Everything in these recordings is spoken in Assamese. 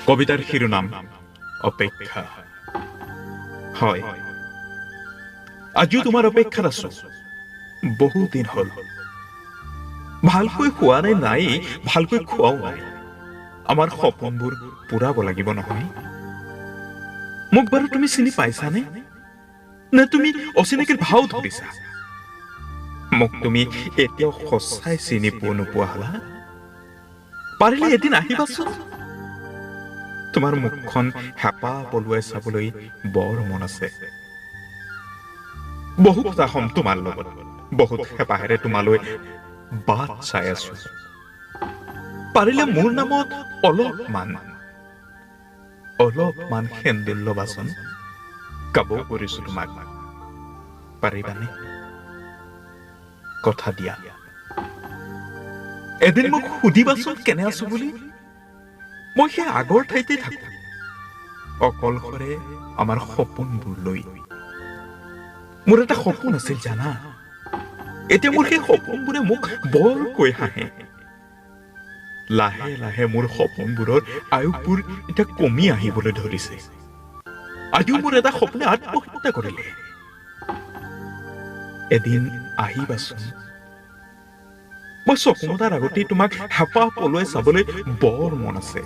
কবিতাৰ শিৰোনাম অপেক্ষা। হয়, আজিও তোমাৰ অপেক্ষাত আছো। বহু দিন হ'ল। ভালকৈ খোৱা নাই, ভালকৈ খোৱাও নাই। আমাৰ সপোনবোৰ পূৰাব লাগিব নহয়। মোক বাৰু তুমি চিনি পাইছানে? নে তুমি অচিনাকিৰ ভাও ধৰিছা? মোক তুমি এতিয়াও সঁচাই চিনি নোপোৱা হলা? পাৰিলে এদিন আহিবাচোন। তোমাৰ মুখখন হেঁপাহ পলুৱাই চাবলৈ বৰ মন আছে। বহু কথা হ'ম তোমাৰ লগত, বহুত হেঁপাহেৰে তোমালৈ বাট চাই আছো। পাৰিলে মোৰ নামত অলপমান সেন্দুৰ ল'বাচোন। কাবৌ কৰিছো তোমাক, পাৰিবানে? কথা দিয়া। এদিন মোক সুধিবাচোন কেনে আছো বুলি। মই সেই আগৰ ঠাইতে থাকো, অকলশৰে আমাৰ সপোনবোৰ লৈ। মোৰ এটা সপোন আছিল জানা। এতিয়া মোৰ সেই সপোনবোৰে মোক বৰকৈ হাঁহে। লাহে লাহে মোৰ সপোনবোৰৰ আয়ুসবোৰ এতিয়া কমি আহিবলৈ ধৰিছে। আজিও মোৰ এটা সপোনে আত্মহত্যা কৰিলে। এদিন আহিবাচোন। মই চকুমতাৰ আগতেই তোমাক হেঁপাহ পলুৱাই চাবলৈ বৰ মন আছে।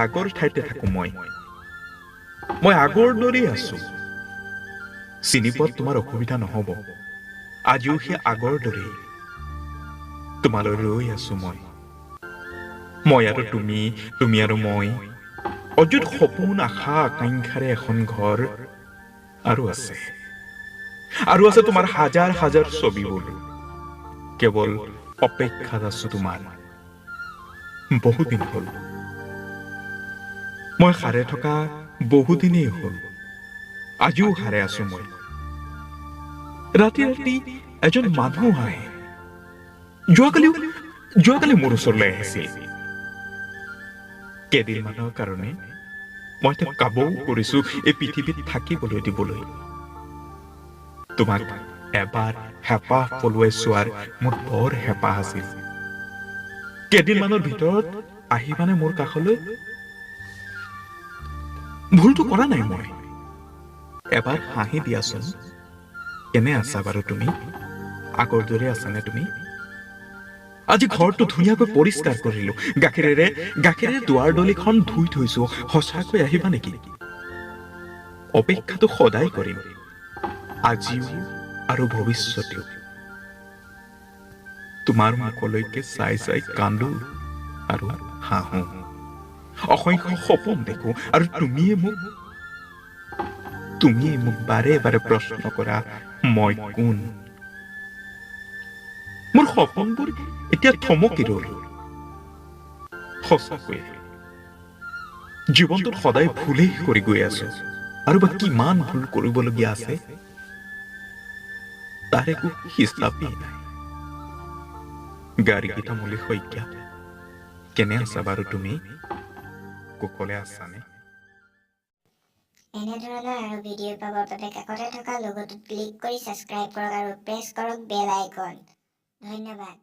আগৰ ঠাইতে থাকো মই আগৰ দৰেই আছো। চিনি পোৱাত তোমাৰ অসুবিধা নহব। আজিও সেই আগৰ দৰেই তোমালৈ ৰৈ আছো মই আৰু তুমি, তুমি আৰু মই। অযুত সপোন, আশা আকাংক্ষাৰে এখন ঘৰ আৰু আছে তোমাৰ হাজাৰ হাজাৰ ছবিবোৰ। কেৱল অপেক্ষাত আছো তোমাৰ। বহুদিন হ'ল। মই সাৰে থকা বহুদিনেই হ'ল। আজিও সাৰে আছো মই। ৰাতি ৰাতি এজন মানুহ আহে। যোৱাকালি মোৰ ওচৰলৈ আহিছিল। কেইদিনমানৰ কাৰণে মই তেওঁক কাবৌ কৰিছো এই পৃথিৱীত থাকিবলৈ দিবলৈ। তোমাক এবাৰ হেঁপাহ পলুৱাই চোৱাৰ মোৰ বৰ হেঁপাহ আছিল। কেইদিনমানৰ ভিতৰত আহিবানে মোৰ কাষলৈ? ভুলটো কৰা নাই মই। এবাৰ হাঁহি দিয়াচোন। কেনে আছা বাৰু তুমি? আগৰ দৰে আছানে তুমি? আজি ঘৰটো ধুনীয়াকৈ পৰিষ্কাৰ কৰিলো। গাখীৰেৰে দুৱাৰ দলিখন ধুই থৈছো। সঁচাকৈ আহিবা নেকি? অপেক্ষাটো সদায় কৰিম, আজিও আৰু ভৱিষ্যতেও। তোমাৰ মুখলৈকে চাই চাই কান্দো আৰু হাঁহো। অসংখ্য সপোন দেখো আৰু তুমিয়ে মোক বাৰে বাৰে প্ৰশ্ন কৰা মই কোন? মোৰ সপোনবোৰ এতিয়া থমকি ৰল। সঁচাকৈয়ে জীৱনটোত সদায় ভুলেই কৰি গৈ আছো। আৰু বা কিমান ভুল কৰিবলগীয়া আছে তাৰ একো হিচাপেই নাই। গাৰিগীতা মলি শইকীয়া, কেনে আছা বাৰু তুমি? কুশলে আছানে? এনেধৰণৰ আৰু ভিডিঅ' পাবৰ বাবে কাষতে থকা লোগোটোত ক্লিক কৰি ছাবস্ক্ৰাইব কৰক আৰু প্ৰেছ কৰক বেল আইকন। ধন্যবাদ।